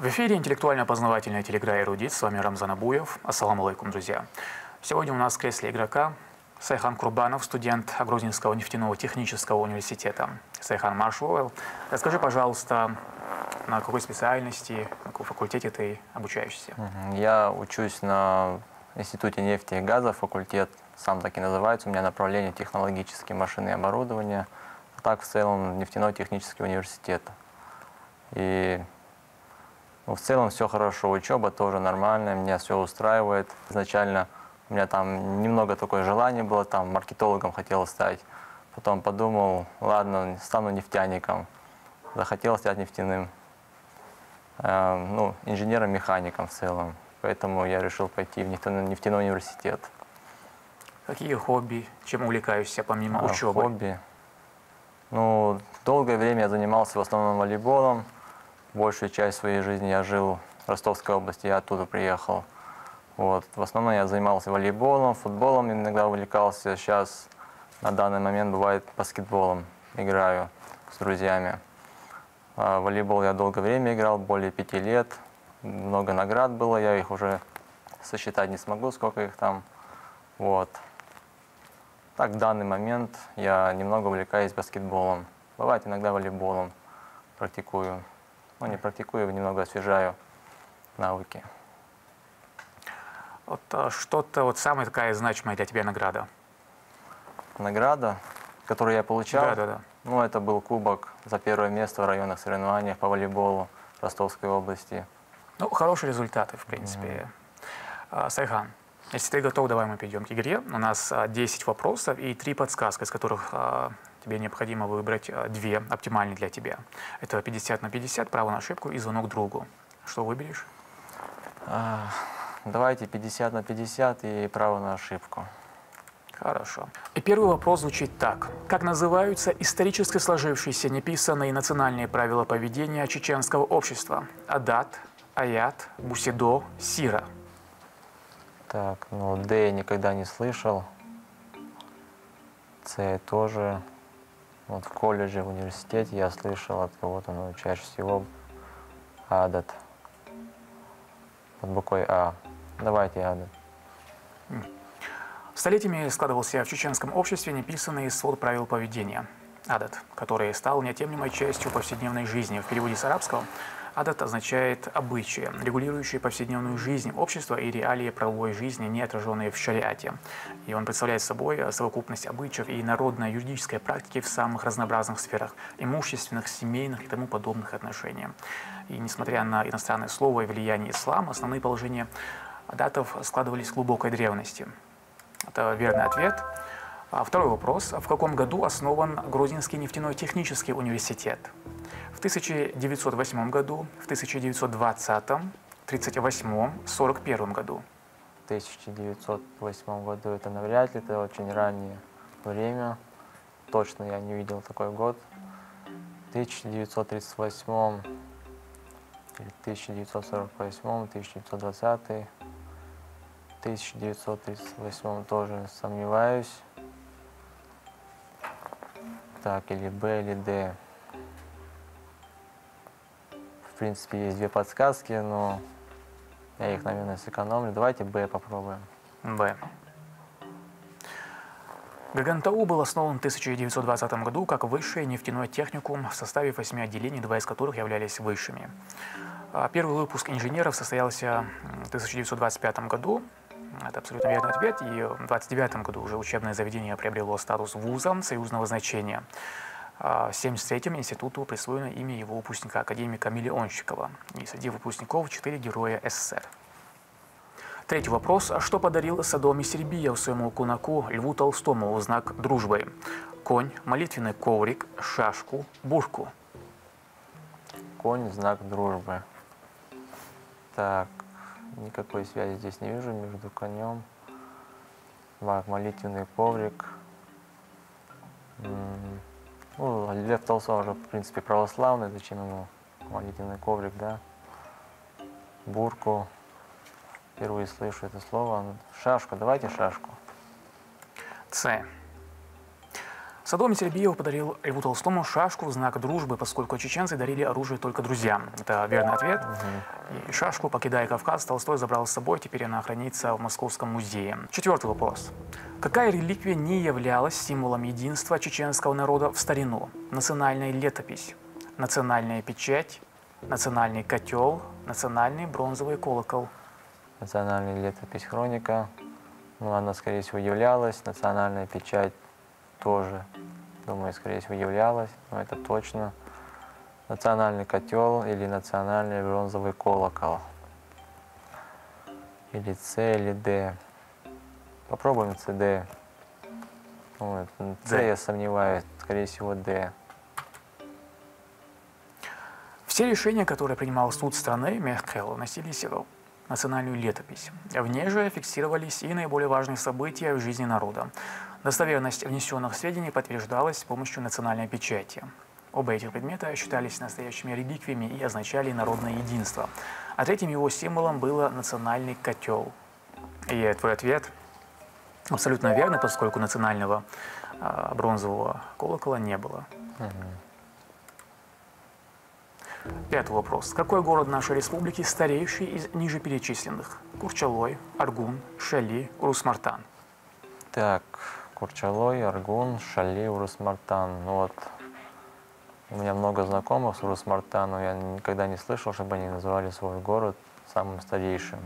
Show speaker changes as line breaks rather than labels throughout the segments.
В эфире интеллектуально-познавательная телеигра «Эрудит». С вами Рамзан Абуев. Ассаламу алейкум, друзья. Сегодня у нас в кресле игрока Сайхан Курбанов, студент Грузинского нефтяного технического университета. Сайхан, маршал, расскажи, пожалуйста, на какой специальности, на каком факультете ты обучаешься?
Я учусь на Институте нефти и газа, факультет сам так и называется. У меня направление технологические машины и оборудование. А так в целом нефтяной технический университет. И в целом все хорошо, учеба тоже нормальная, меня все устраивает. Изначально у меня там немного такое желание было, там маркетологом хотел стать. Потом подумал, ладно, стану нефтяником. Захотел стать нефтяным, инженером-механиком в целом. Поэтому я решил пойти в нефтяной университет.
Какие хобби, чем увлекаешься помимо учебы?
Хобби? Долгое время я занимался в основном волейболом. Большую часть своей жизни я жил в Ростовской области, я оттуда приехал. В основном я занимался волейболом, футболом иногда увлекался. Сейчас на данный момент бывает баскетболом играю с друзьями. Волейбол я долгое время играл, более 5 лет. Много наград было, я их уже сосчитать не смогу, сколько их там. Так, в данный момент я немного увлекаюсь баскетболом. Бывает иногда волейболом практикую. Не практикую, немного освежаю навыки.
Что-то самая такая значимая для тебя награда?
Награда, которую я получал?
Да.
Это был кубок за первое место в районных соревнованиях по волейболу Ростовской области.
Хорошие результаты, в принципе. Сайхан, если ты готов, давай мы перейдем к игре. У нас 10 вопросов и 3 подсказки, из которых тебе необходимо выбрать 2 оптимальные для тебя. Это 50 на 50, право на ошибку и звонок другу. Что выберешь?
Давайте 50 на 50 и право на ошибку.
Хорошо. И первый вопрос звучит так. Как называются исторически сложившиеся неписанные национальные правила поведения чеченского общества? Адат, Аят, Бусидо, Сира.
Так, Д я никогда не слышал. С тоже. В колледже, в университете я слышал от кого-то, но чаще всего Адат. Под буквой А. Давайте Адат.
Столетиями складывался в чеченском обществе неписанный свод правил поведения. Адат, который стал неотъемлемой частью повседневной жизни. В переводе с арабского адат означает обычаи, регулирующие повседневную жизнь общества и реалии правовой жизни, не отраженные в шариате. И он представляет собой совокупность обычаев и народной юридической практики в самых разнообразных сферах имущественных, семейных и тому подобных отношений. И несмотря на иностранное слово и влияние ислама, основные положения адатов складывались в глубокой древности. Это верный ответ. Второй вопрос. В каком году основан Грузинский нефтяной технический университет? В 1908 году, в 1920, 1938, 1941 году.
В 1908 году это навряд ли, это очень раннее время. Точно я не видел такой год. В 1938, 1948, 1920, 1938 тоже сомневаюсь. Так, или Б, или Д. В принципе, есть 2 подсказки, но я их, наверное, сэкономлю. Давайте Б попробуем.
Б. ГГНТУ был основан в 1920 году как высший нефтяной техникум в составе 8 отделений, 2 из которых являлись высшими. Первый выпуск инженеров состоялся в 1925 году. Это абсолютно верный ответ. И в 1929 году уже учебное заведение приобрело статус вуза союзного значения. В 1973-м институту присвоено имя его выпускника, академика Миллионщикова. И среди выпускников 4 героя СССР. Третий вопрос. Что подарил Содом Сербия своему кунаку Льву Толстому в знак дружбы? Конь, молитвенный коврик, шашку, бушку.
Конь, знак дружбы. Так, никакой связи здесь не вижу между конем. Молитвенный коврик. Лев Толстой уже, в принципе, православный, зачем ему молитвенный коврик, да? Бурку. Впервые слышу это слово. Шашку, давайте шашку.
С. Садом Теребиев подарил Льву Толстому шашку в знак дружбы, поскольку чеченцы дарили оружие только друзьям. Это верный ответ. И шашку, покидая Кавказ, Толстой забрал с собой, теперь она хранится в Московском музее. Четвертый вопрос. Какая реликвия не являлась символом единства чеченского народа в старину? Национальная летопись, национальная печать, национальный котел, национальный бронзовый колокол.
Национальная летопись хроника. Ну, она, скорее всего, являлась. Национальная печать тоже, думаю, скорее всего, являлась. Но это точно. Национальный котел или национальный бронзовый колокол. Или С, или Д. Попробуем С, Д. Вот. С я сомневаюсь. Скорее всего, Д.
Все решения, которые принимал суд страны, Мехкел, носились в национальную летопись. В ней же фиксировались и наиболее важные события в жизни народа. Достоверность внесенных сведений подтверждалась с помощью национальной печати. Оба этих предмета считались настоящими реликвиями и означали народное единство. А третьим его символом был национальный котел. И твой ответ абсолютно верный, поскольку национального бронзового колокола не было. Пятый вопрос. Какой город нашей республики старейший из ниже перечисленных? Курчалой, Аргун, Шали, Урус-Мартан.
Так, Курчалой, Аргун, Шали, Урус-Мартан. Ну вот, у меня много знакомых с Урус-Мартан, но я никогда не слышал, чтобы они называли свой город самым старейшим.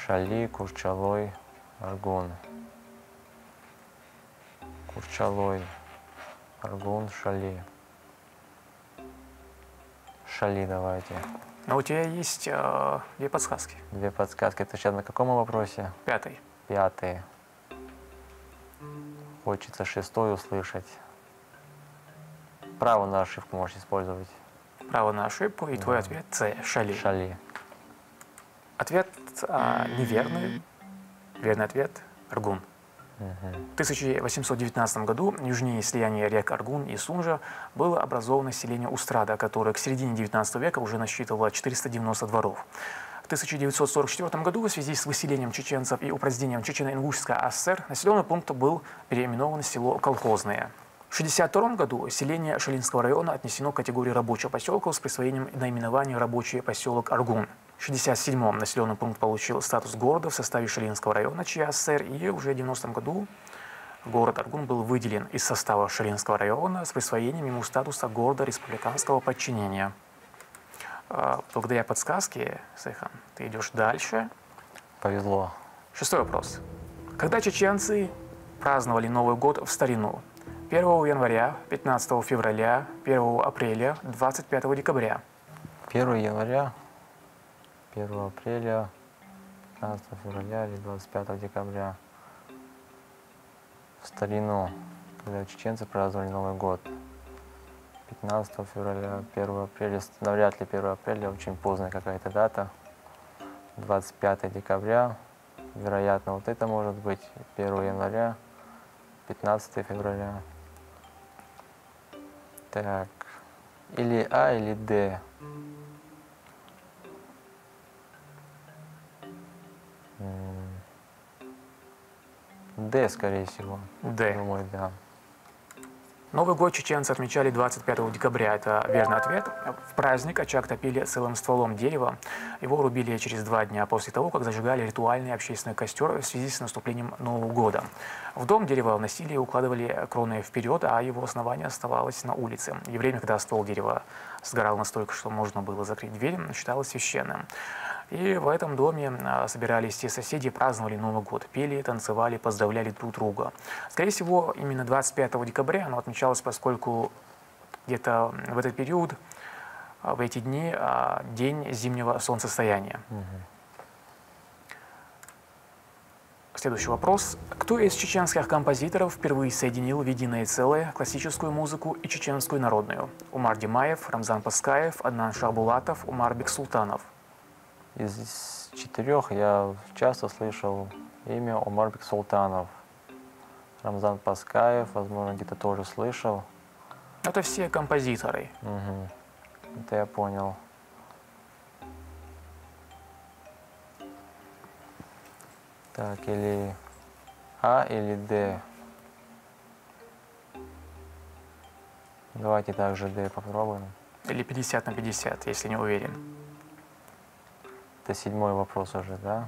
Шали, Курчалой, Аргун. Курчалой, Аргун, Шали. Шали давайте.
Но у тебя есть две подсказки.
Две подсказки. Это сейчас на каком вопросе?
Пятый.
Пятый. Хочется шестой услышать. Право на ошибку можешь использовать.
Право на ошибку, и твой ответ С. Шали.
Шали.
Ответ неверный. Верный ответ Аргун. В 1819 году южнее слияния рек Аргун и Сунжа было образовано селение Устрада, которое к середине XIX века уже насчитывало 490 дворов. В 1944 году в связи с выселением чеченцев и упразднением Чечено-Ингушской АСР населенный пункт был переименован в село Колхозное. В 1962 году селение Шалинского района отнесено к категории рабочих поселков с присвоением наименования рабочий поселок Аргун. В 1967-м населенный пункт получил статус города в составе Шалинского района ЧССР, и уже в 1990 году город Аргун был выделен из состава Шалинского района с присвоением ему статуса города республиканского подчинения. Благодаря подсказке, Сейхан, ты идешь дальше.
Повезло.
Шестой вопрос. Когда чеченцы праздновали Новый год в старину? 1 января, 15 февраля, 1 апреля, 25 декабря.
1 января, 1 апреля, 15 февраля или 25 декабря. В старину, когда чеченцы праздновали Новый год. 15 февраля, 1 апреля, навряд ли 1 апреля, очень поздняя какая-то дата. 25 декабря, вероятно, вот это может быть 1 января, 15 февраля. Так, или А, или Д. Д, скорее всего.
Д.
Думаю, да.
Новый год чеченцы отмечали 25 декабря. Это верный ответ. В праздник очаг топили целым стволом дерева. Его рубили через 2 дня после того, как зажигали ритуальный общественный костер в связи с наступлением Нового года. В дом дерева вносили и укладывали кроны вперед, а его основание оставалось на улице. И время, когда ствол дерева сгорал настолько, что можно было закрыть дверь, считалось священным. И в этом доме собирались все соседи, праздновали Новый год, пели, танцевали, поздравляли друг друга. Скорее всего, именно 25 декабря оно отмечалось, поскольку где-то в этот период, в эти дни, день зимнего солнцестояния. Следующий вопрос. Кто из чеченских композиторов впервые соединил в единое целое классическую музыку и чеченскую народную? Умар Димаев, Рамзан Паскаев, Аднан Шахбулатов, Умар Бексултанов.
Из 4 я часто слышал имя Умар Бексултанов. Рамзан Паскаев, возможно, где-то тоже слышал.
Это все композиторы.
Это я понял. Так, или А, или Д. Давайте также D попробуем.
Или 50 на 50, если не уверен.
Это 7-й вопрос уже, да?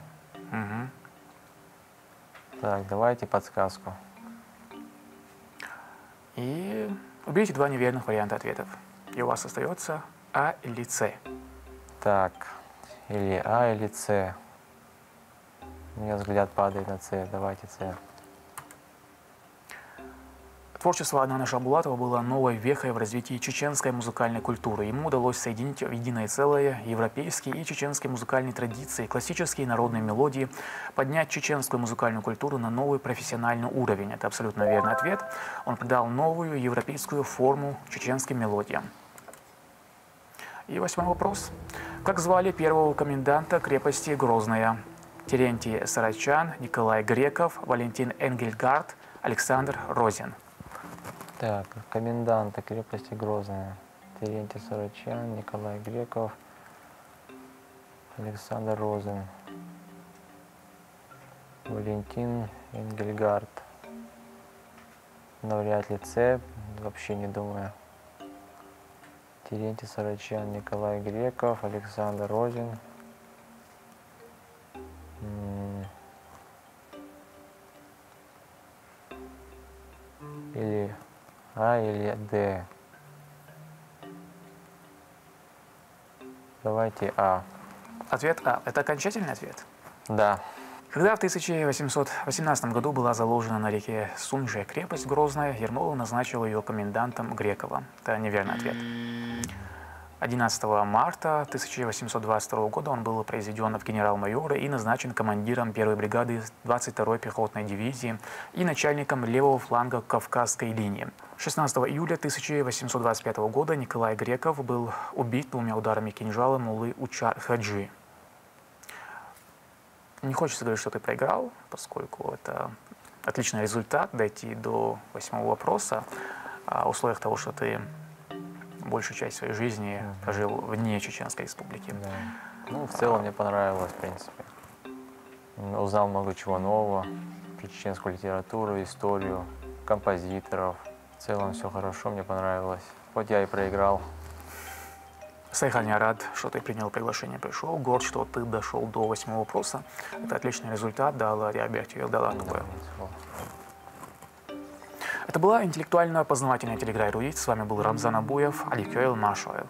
Мгм.
Так, давайте подсказку.
И уберите два неверных варианта ответов. И у вас остается А или С.
Так, или А, или С. У меня взгляд падает на С. Давайте С.
Творчество Аднана Шамбулатова было новой вехой в развитии чеченской музыкальной культуры. Ему удалось соединить в единое целое европейские и чеченские музыкальные традиции, классические и народные мелодии, поднять чеченскую музыкальную культуру на новый профессиональный уровень. Это абсолютно верный ответ. Он придал новую европейскую форму чеченским мелодиям. И 8-й вопрос. Как звали первого коменданта крепости Грозная? Терентий Сарачан, Николай Греков, Валентин Энгельгард, Александр Розин.
Так, коменданта крепости Грозная. Терентий Сарачан, Николай Греков, Александр Розен, Валентин Энгельгард. Навряд ли С, вообще не думаю. Терентий Сарачан, Николай Греков, Александр Розин. Или А, или Д. Давайте А.
Ответ А. Это окончательный ответ?
Да.
Когда в 1818 году была заложена на реке Сунже крепость Грозная, Ермолов назначил ее комендантом Грекова. Это неверный ответ. 11 марта 1822 года он был произведен в генерал-майора и назначен командиром 1-й бригады 22-й пехотной дивизии и начальником левого фланга Кавказской линии. 16 июля 1825 года Николай Греков был убит 2 ударами кинжала муллы Учар Хаджи. Не хочется говорить, что ты проиграл, поскольку это отличный результат дойти до 8-го вопроса, в условиях того, что ты большую часть своей жизни прожил вне Чеченской Республики.
Да. Ну, в целом мне понравилось, в принципе. Узнал много чего нового про чеченскую литературу, историю, композиторов. В целом все хорошо, мне понравилось. Хоть я и проиграл.
Сайхан, я рад, что ты принял приглашение, пришел. Горд, что ты дошел до 8-го вопроса. Это отличный результат, дала реабилитацию, дала такое. Это была интеллектуально-познавательная телеигра «Эрудит». С вами был Рамзан Абуев, Аликёйл Машоэл.